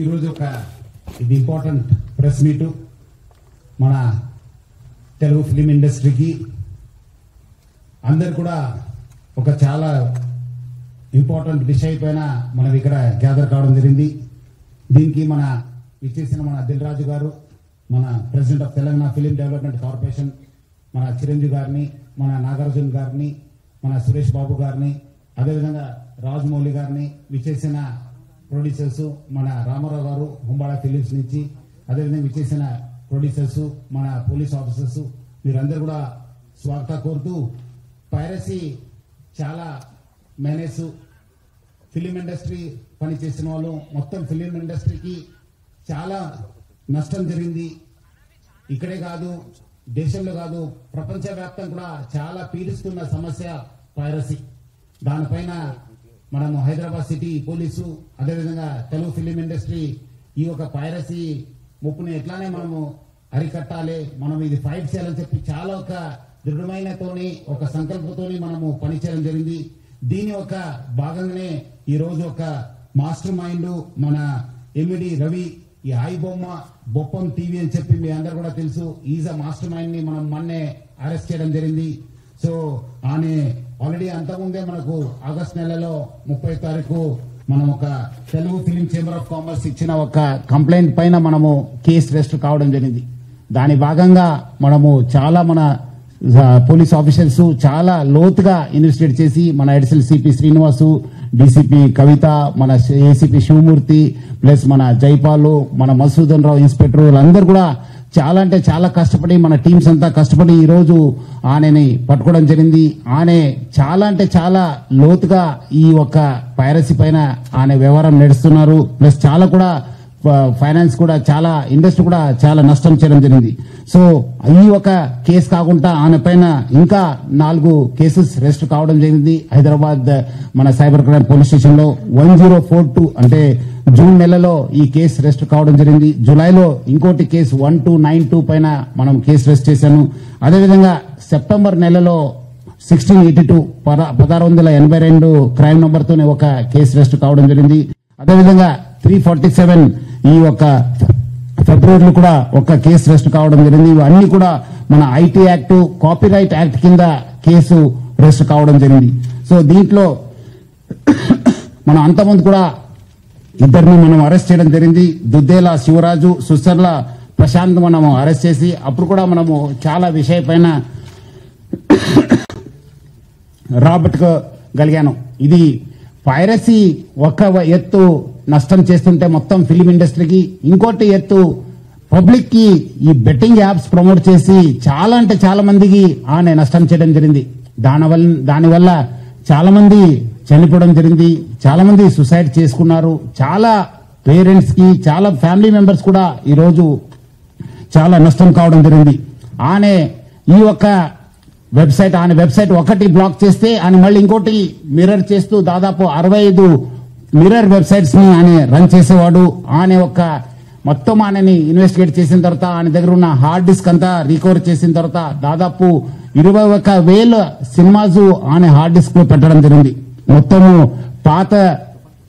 ఈరోజు ఒక ఇది ఇంపార్టెంట్ ప్రెస్ మీటు మన తెలుగు ఫిలిం ఇండస్ట్రీకి అందరు కూడా ఒక చాలా ఇంపార్టెంట్ విషయం పైన మనం ఇక్కడ గ్యాదర్ కావడం జరిగింది. దీనికి మన ఇచ్చేసిన మన దిల్ రాజు గారు, మన president of Telangana film development corporation, మన చిరంజీవి గారిని, మన నాగార్జున గారిని, మన సురేష్ బాబు గారిని, అదేవిధంగా రాజమౌళి గారిని, విచ్చేసిన ప్రొడ్యూసర్స్ మన రామారావు గారు హుంబాళ ఫిలిమ్స్ నుంచి, అదేవిధంగా విచ్చేసిన ప్రొడ్యూసర్స్ మన పోలీస్ ఆఫీసర్స్, మీరందరూ కూడా స్వాగత కోరుతూ, పైరసీ చాలా మేనేజ్ ఫిలిం ఇండస్ట్రీ పనిచేసిన వాళ్ళు మొత్తం ఫిలిం ఇండస్ట్రీకి చాలా నష్టం జరిగింది. ఇక్కడే కాదు, దేశంలో కాదు, ప్రపంచవ్యాప్తంగా కూడా చాలా పీడిస్తున్న సమస్య పైరసీ. దానిపైన మనము హైదరాబాద్ సిటీ పోలీసు, అదేవిధంగా తెలుగు ఫిలిం ఇండస్ట్రీ ఈ ఒక పైరసీ ముప్పుని ఎట్లానే మనము అరికట్టాలి, మనం ఇది ఫైట్ చేయాలని చెప్పి చాలా ఒక దృఢమైనతోని ఒక సంకల్పంతోని మనము పనిచేయడం జరిగింది. దీని ఒక భాగంగానే ఈ రోజు ఒక మాస్టర్ మైండ్ మన ఎమ్మిడి రవి, ఈ ఐబొమ్మ బొప్పం టీవీ అని చెప్పి మీ అందరు కూడా తెలుసు, ఈజ్ అ మాస్టర్ మైండ్ ని మనం మొన్నే అరెస్ట్ చేయడం జరిగింది. సో ఆమె ఆల్రెడీ అంతకుముందే మనకు ఆగస్ట్ నెలలో 30 తారీఖు మనం ఒక Telugu film chamber of commerce ఇచ్చిన ఒక కంప్లైంట్ పైన మనము కేసు రిజిస్టర్ కావడం జరిగింది. దాని భాగంగా మనము చాలా మన పోలీస్ ఆఫీసర్స్ చాలా లోతుగా ఇన్వెస్టిగేట్ చేసి మన అడిషనల్ సిపి శ్రీనివాసు, డీసీపీ కవిత, మన ఏసీపీ శివమూర్తి, ప్లస్ మన జైపాల్, మన మసూదన్ రావు ఇన్స్పెక్టర్, వాళ్ళందరూ కూడా చాలా అంటే చాలా కష్టపడి మన టీమ్స్ అంతా కష్టపడి ఈ రోజు ఆనని పట్టుకోవడం జరిగింది. ఆనే చాలా అంటే చాలా లోతుగా ఈ ఒక్క పైరసీ పైన ఆనే వ్యవహారం నడుస్తున్నారు. ప్లస్ చాలా కూడా ఫైనాన్స్ కూడా చాలా ఇండస్ట్రీ కూడా చాలా నష్టం చేయడం జరిగింది. సో ఈ ఒక కేసు కాకుండా ఆయన పైన ఇంకా 4 కేసెస్ రిజిస్టర్ కావడం జరిగింది. హైదరాబాద్ మన సైబర్ క్రైమ్ పోలీస్ స్టేషన్ లో 1042 అంటే జూన్ నెలలో ఈ కేసు రిజిస్టర్ కావడం జరిగింది. జూలైలో ఇంకోటి కేసు 1292 పైన మనం కేసు రిజిస్టర్ చేశాను. అదేవిధంగా సెప్టెంబర్ నెలలో 1682 1682 క్రైమ్ నంబర్ తోనే ఒక కేసు రిజిస్టర్ కావడం జరిగింది. అదేవిధంగా 347 ఈ ఒక ఫిబ్రవరిలో కూడా ఒక కేసు రిజిస్టర్ కావడం జరిగింది. ఇవన్నీ కూడా మన ఐటీ యాక్ట్, కాపీరైట్ యాక్ట్ కింద కేసు రిజిస్టర్ కావడం జరిగింది. సో దీంట్లో మనం అంతకుముందు కూడా ఇద్దరిని మనం అరెస్ట్ చేయడం జరిగింది. దుద్దేల శివరాజు, సుసర్ల ప్రశాంత్ మనము అరెస్ట్ చేసి అప్పుడు కూడా మనము చాలా విషయం పైన రాబట్టుకోగలిగాను. ఇది పైరసీ ఒక ఎత్తు నష్టం చేస్తుంటే మొత్తం ఫిలిం ఇండస్ట్రీకి, ఇంకోటి ఎత్తు పబ్లిక్ కి ఈ బెట్టింగ్ యాప్స్ ప్రమోట్ చేసి చాలా అంటే చాలా మందికి ఆనే నష్టం చేయడం జరిగింది. దానివల్ల చాలా మంది చనిపోవడం జరిగింది, చాలా మంది సూసైడ్ చేసుకున్నారు. చాలా పేరెంట్స్ కి, చాలా ఫ్యామిలీ మెంబర్స్ కూడా ఈరోజు చాలా నష్టం కావడం జరిగింది. ఆనే ఈ ఒక్క వెబ్సైట్, ఆయన వెబ్సైట్ ఒకటి బ్లాక్ చేస్తే ఆయన మళ్ళీ ఇంకోటి మిర్రర్ చేస్తూ దాదాపు 65 మిర్రర్ వెబ్సైట్స్ ని ఆయన రన్ చేసేవాడు. ఆయన ఒక మొత్తం ఆయనని ఇన్వెస్టిగేట్ చేసిన తర్వాత ఆయన దగ్గర ఉన్న హార్డ్ డిస్క్ అంతా రికవర్ చేసిన తర్వాత దాదాపు 21,000 సినిమాస్ ఆయన హార్డ్ డిస్క్ లో పెట్టడం జరిగింది. మొత్తము పాత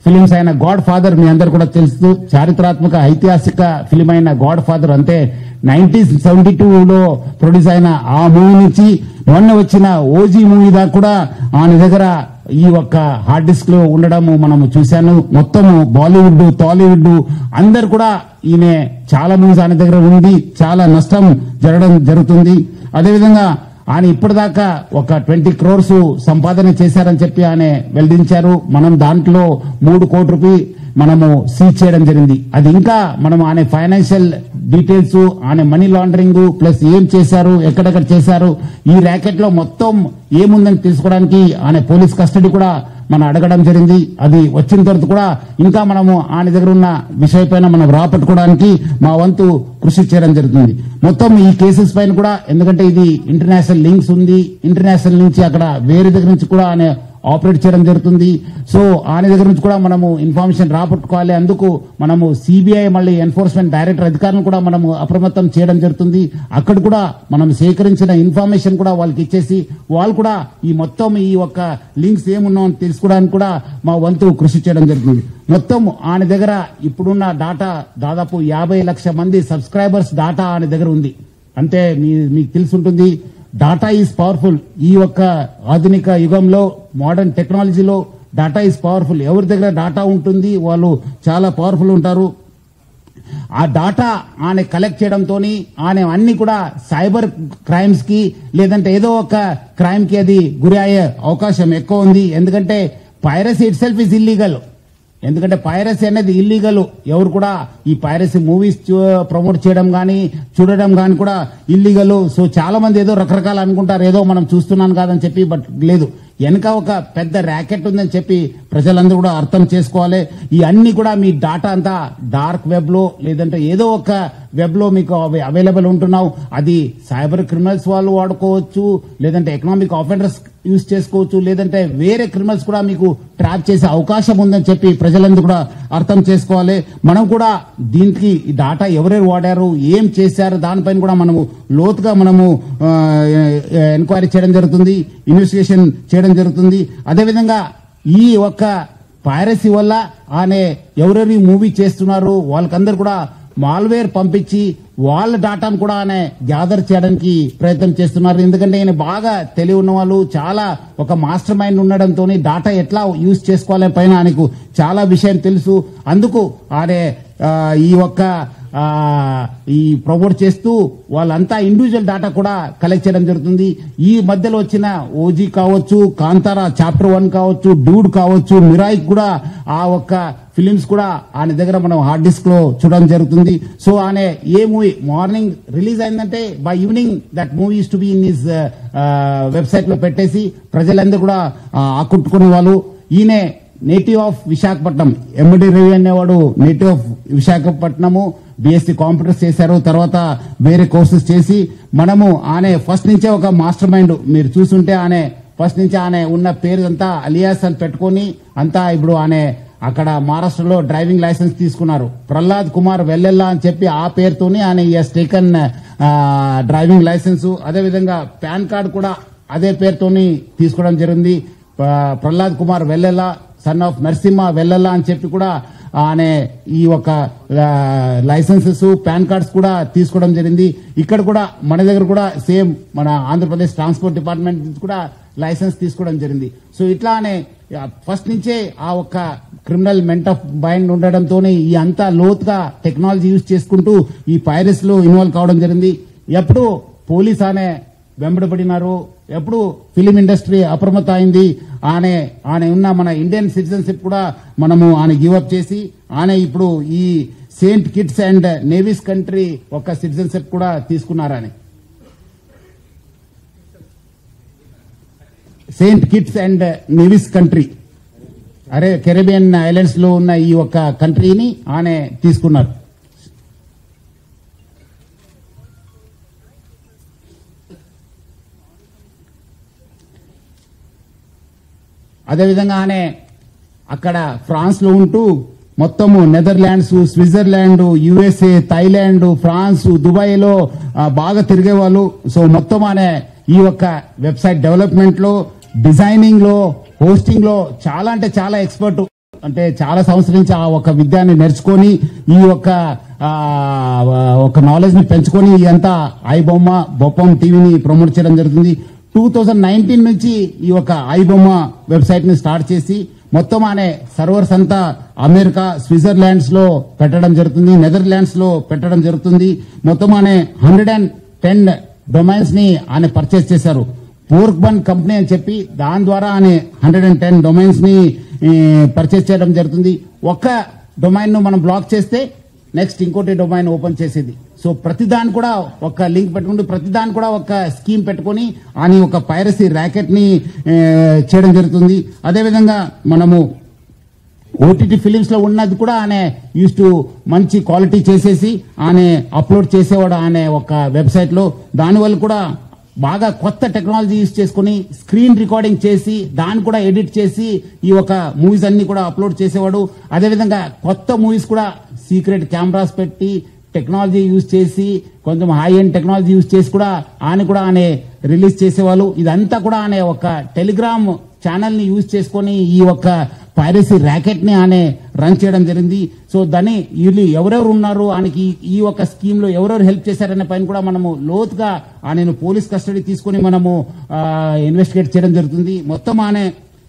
ఫిలిమ్స్ అయిన గాడ్ ఫాదర్ మీ అందరు కూడా తెలుసు, చారిత్రాత్మక ఐతిహాసిక ఫిలిం అయిన గాడ్ ఫాదర్ అంటే 1972లో ప్రొడ్యూస్ అయిన ఆ మూవీ నుంచి మొన్న వచ్చిన ఓజీ మూవీ దాకా కూడా ఆయన దగ్గర ఈ ఒక్క హార్డ్ డిస్క్ లో ఉండడము మనము చూశాను. మొత్తము బాలీవుడ్, టాలీవుడ్ అందరు కూడా ఈయన చాలా మూవీస్ ఆయన దగ్గర ఉంది, చాలా నష్టం జరుగుతుంది. అదేవిధంగా ఆయన ఇప్పటిదాకా ఒక 20 crores సంపాదన చేశారని చెప్పి ఆయన వెల్లడించారు. మనం దాంట్లో 3 కోట్ల రూపాయలు మనము సీజ్ చేయడం జరిగింది. అది ఇంకా మనం ఆయన ఫైనాన్షియల్ డీటెయిల్స్, ఆయన మనీ లాండరింగ్ ప్లస్ ఏం చేశారు, ఎక్కడెక్కడ చేశారు, ఈ ర్యాకెట్ లో మొత్తం ఏముందని తెలుసుకోవడానికి ఆయన పోలీస్ కస్టడీ కూడా మనం అడగడం జరిగింది. అది వచ్చిన తర్వాత కూడా ఇంకా మనము ఆయన దగ్గర ఉన్న విషయం పైన మనం రాపట్టుకోవడానికి మా వంతు కృషి చేయడం జరుగుతుంది. మొత్తం ఈ కేసెస్ పైన కూడా, ఎందుకంటే ఇది ఇంటర్నేషనల్ లింక్స్ ఉంది, ఇంటర్నేషనల్ నుంచి అక్కడ వేరే దగ్గర నుంచి కూడా ఆయన ఆపరేట్ చేయడం జరుగుతుంది. సో ఆయన దగ్గర నుంచి కూడా మనము ఇన్ఫర్మేషన్ రాబట్టుకోవాలి. అందుకు మనము సిబిఐ మళ్ళీ ఎన్ఫోర్స్మెంట్ డైరెక్టర్ అధికారులను కూడా మనము అప్రమత్తం చేయడం జరుగుతుంది. అక్కడ కూడా మనం సేకరించిన ఇన్ఫర్మేషన్ కూడా వాళ్ళకి ఇచ్చేసి వాళ్ళు కూడా ఈ మొత్తం ఈ ఒక్క లింక్స్ ఏమున్నాయో తెలుసుకోవడానికి కూడా మా వంతు కృషి చేయడం జరుగుతుంది. మొత్తం ఆయన దగ్గర ఇప్పుడున్న డాటా దాదాపు 50 లక్షల మంది సబ్స్క్రైబర్స్ డాటా ఆయన దగ్గర ఉంది. అంటే మీకు తెలుసుంటుంది, డాటా ఈజ్ పవర్ఫుల్. ఈ యొక్క ఆధునిక యుగంలో మోడర్న్ టెక్నాలజీలో డాటా ఈజ్ పవర్ఫుల్. ఎవరి దగ్గర డాటా ఉంటుంది వాళ్ళు చాలా పవర్ఫుల్ ఉంటారు. ఆ డాటా ఆయన కలెక్ట్ చేయడంతో ఆయన అన్ని కూడా సైబర్ క్రైమ్స్ కి లేదంటే ఏదో ఒక క్రైమ్ కి అది గురి అయ్యే అవకాశం ఎక్కువ ఉంది. ఎందుకంటే piracy it self is illegal. ఎందుకంటే పైరసీ అనేది ఇల్లీగల్. ఎవరు కూడా ఈ పైరసీ మూవీస్ ప్రమోట్ చేయడం కానీ చూడడం కానీ కూడా ఇల్లీగల్. సో చాలా మంది ఏదో రకరకాలు అనుకుంటారు, ఏదో మనం చూస్తున్నాం కాదని చెప్పి. బట్ లేదు, వెనక ఒక పెద్ద ర్యాకెట్ ఉందని చెప్పి ప్రజలందరూ కూడా అర్థం చేసుకోవాలి. ఈ అన్ని కూడా మీ డాటా అంతా డార్క్ వెబ్ లో లేదంటే ఏదో ఒక వెబ్ లో మీకు అవైలబుల్ ఉంటున్నావు. అది సైబర్ క్రిమినల్స్ వాళ్ళు వాడుకోవచ్చు, లేదంటే ఎకనామిక్ ఆఫెండర్స్ యూజ్ చేసుకోవచ్చు, లేదంటే వేరే క్రిమినల్స్ కూడా మీకు ట్రాప్ చేసే అవకాశం ఉందని చెప్పి ప్రజలందరూ కూడా అర్థం చేసుకోవాలి. మనం కూడా దీనికి ఈ డాటా ఎవరెవరు వాడారు, ఏం చేశారు, దానిపైన కూడా మనము లోతుగా మనము ఎంక్వైరీ చేయడం జరుగుతుంది, ఇన్వెస్టిగేషన్ చేయడం జరుగుతుంది. అదేవిధంగా ఈ ఒక్క పైరసీ వల్ల ఆయన ఎవరెవరు మూవీ చేస్తున్నారు వాళ్ళకందరూ కూడా మాల్వేర్ పంపించి వాళ్ళ డాటాను కూడా ఆయన గ్యాదర్ చేయడానికి ప్రయత్నం చేస్తున్నారు. ఎందుకంటే ఆయన బాగా తెలివి ఉన్న వాళ్ళు, చాలా ఒక మాస్టర్ మైండ్ ఉండడంతో డాటా ఎట్లా యూజ్ చేసుకోవాలని పైన ఆయనకు చాలా విషయం తెలుసు. అందుకు ఆయన ఈ ఒక్క ఈ ప్రమోట్ చేస్తూ వాళ్ళంతా ఇండివిజువల్ డాటా కూడా కలెక్ట్ చేయడం జరుగుతుంది. ఈ మధ్యలో వచ్చిన ఓజీ కావచ్చు, కాంతారా చాప్టర్ 1 కావచ్చు, డూడ్ కావచ్చు, మిరాయి కూడా ఆ ఒక్క ఫిలిమ్స్ కూడా ఆయన దగ్గర మనం హార్డ్ డిస్క్ లో చూడడం జరుగుతుంది. సో ఆయన ఏ మూవీ మార్నింగ్ రిలీజ్ అయిందంటే by evening that movie use to be in his website లో పెట్టేసి ప్రజలందరూ కూడా ఆకట్టుకునే వాళ్ళు. ఈయన నేటివ్ ఆఫ్ విశాఖపట్నం, ఎండి రవి అనేవాడు native of Visakhapatnam. BSc computers చేశారు, తర్వాత వేరే కోర్సెస్ చేసి మనము ఆయన ఫస్ట్ నుంచే ఒక మాస్టర్ మైండ్. మీరు చూస్తుంటే ఆయన ఫస్ట్ నుంచి ఆయన ఉన్న పేరు అంతా అలియాస్ అని పెట్టుకుని అంతా ఇప్పుడు ఆయన అక్కడ మహారాష్ట్రలో డ్రైవింగ్ లైసెన్స్ తీసుకున్నారు. ప్రహ్లాద్ కుమార్ వెల్లెల్లా అని చెప్పి ఆ పేరుతోనే ఆయన ఈస్ టేకన్ డ్రైవింగ్ లైసెన్స్. అదేవిధంగా పాన్ కార్డు కూడా అదే పేరుతోని తీసుకోవడం జరిగింది. ప్రహ్లాద్ కుమార్ వెల్లెల్లా, సన్ ఆఫ్ నరసింహ వెల్లెల్లా అని చెప్పి కూడా ఆయన ఈ ఒక లైసెన్సెస్, పాన్ కార్డ్స్ కూడా తీసుకోవడం జరిగింది. ఇక్కడ కూడా మన దగ్గర కూడా సేమ్ మన ఆంధ్రప్రదేశ్ ట్రాన్స్పోర్ట్ డిపార్ట్మెంట్ నుంచి కూడా లైసెన్స్ తీసుకోవడం జరిగింది. సో ఇట్లానే ఫస్ట్ నుంచే ఆ ఒక్క క్రిమినల్ మెంట్ ఆఫ్ మైండ్ ఉండడంతోనే ఈ అంతా లోతుగా టెక్నాలజీ యూజ్ చేసుకుంటూ ఈ పైరసీస్ లో ఇన్వాల్వ్ కావడం జరిగింది. ఎప్పుడు పోలీస్ అనే వెంబడబడినారు, ఎప్పుడు ఫిలిం ఇండస్ట్రీ అప్రమత్తం అయింది. ఆయన ఉన్న మన ఇండియన్ సిటిజన్షిప్ కూడా మనము ఆయన గివప్ చేసి ఆయన ఇప్పుడు ఈ Saint Kitts and navies country ఒక సిటిజన్షిప్ కూడా తీసుకున్నారని. Saint Kitts and navies country Caribbean islands లో ఉన్న ఈ ఒక కంట్రీని ఆయన తీసుకున్నారు. అదేవిధంగా ఆయన అక్కడ ఫ్రాన్స్ లో ఉంటూ మొత్తము Netherlands, Switzerland, USA, Thailand, France, Dubai లో బాగా తిరిగేవాళ్ళు. సో మొత్తం ఆయన ఈ యొక్క వెబ్సైట్ డెవలప్మెంట్ లో, డిజైనింగ్ లో, హోస్టింగ్ లో చాలా అంటే చాలా ఎక్స్పర్ట్. అంటే చాలా సంవత్సరం నుంచి ఆ ఒక విద్యాన్ని నేర్చుకొని ఈ ఒక నాలెడ్జ్ ని పెంచుకొని అంతా ఐబొమ్మ, బొప్పం టీవీని ప్రమోట్ చేయడం జరుగుతుంది. 2019 నుంచి ఈ ఒక ఐబొమ్మ వెబ్సైట్ ని స్టార్ట్ చేసి మొత్తం అనే సర్వర్స్ అంతా అమెరికా, స్విట్జర్లాండ్స్ లో పెట్టడం జరుగుతుంది, నెదర్లాండ్స్ లో పెట్టడం జరుగుతుంది. మొత్తం అనే 110 డొమైన్స్ ని ఆయన పర్చేస్ చేశారు. పోర్క్ బన్ కంపెనీ అని చెప్పి దాని ద్వారా ఆయన 110 డొమైన్స్ ని పర్చేస్ చేయడం జరుగుతుంది. ఒక్క డొమైన్ ను మనం బ్లాక్ చేస్తే నెక్స్ట్ ఇంకోటి డొమైన్ ఓపెన్ చేసేది. సో ప్రతిదాని కూడా ఒక లింక్ పెట్టుకుంటూ ప్రతిదాని కూడా ఒక స్కీమ్ పెట్టుకుని అని ఒక పైరసీ ర్యాకెట్ ని చేయడం జరుగుతుంది. అదేవిధంగా మనము ఓటీటీ ఫిలిమ్స్ లో ఉన్నది కూడా ఆయన యూస్ టు మంచి క్వాలిటీ చేసేసి ఆయన అప్లోడ్ చేసేవాడు ఆయన ఒక వెబ్సైట్ లో. దానివల్ల కూడా బాగా కొత్త టెక్నాలజీ యూజ్ చేసుకుని స్క్రీన్ రికార్డింగ్ చేసి దాన్ని కూడా ఎడిట్ చేసి ఈ ఒక మూవీస్ అన్ని కూడా అప్లోడ్ చేసేవాడు. అదేవిధంగా కొత్త మూవీస్ కూడా సీక్రెట్ కెమెరాస్ పెట్టి టెక్నాలజీ యూజ్ చేసి కొంచెం హై ఎండ్ టెక్నాలజీ యూజ్ చేసి కూడా ఆయన రిలీజ్ చేసేవాళ్ళు. ఇదంతా కూడా ఆయన ఒక టెలిగ్రామ్ ఛానల్ ని యూజ్ చేసుకుని ఈ ఒక పైరసీ ర్యాకెట్ ని ఆయన రన్ చేయడం జరిగింది. సో దాన్ని వీళ్ళు ఎవరెవరు ఉన్నారు, ఆయనకి ఈ ఒక స్కీమ్ లో ఎవరెవరు హెల్ప్ చేశారనే పైన కూడా మనము లోతుగా ఆయనను పోలీస్ కస్టడీ తీసుకుని మనము ఇన్వెస్టిగేట్ చేయడం జరుగుతుంది. మొత్తం ఆయన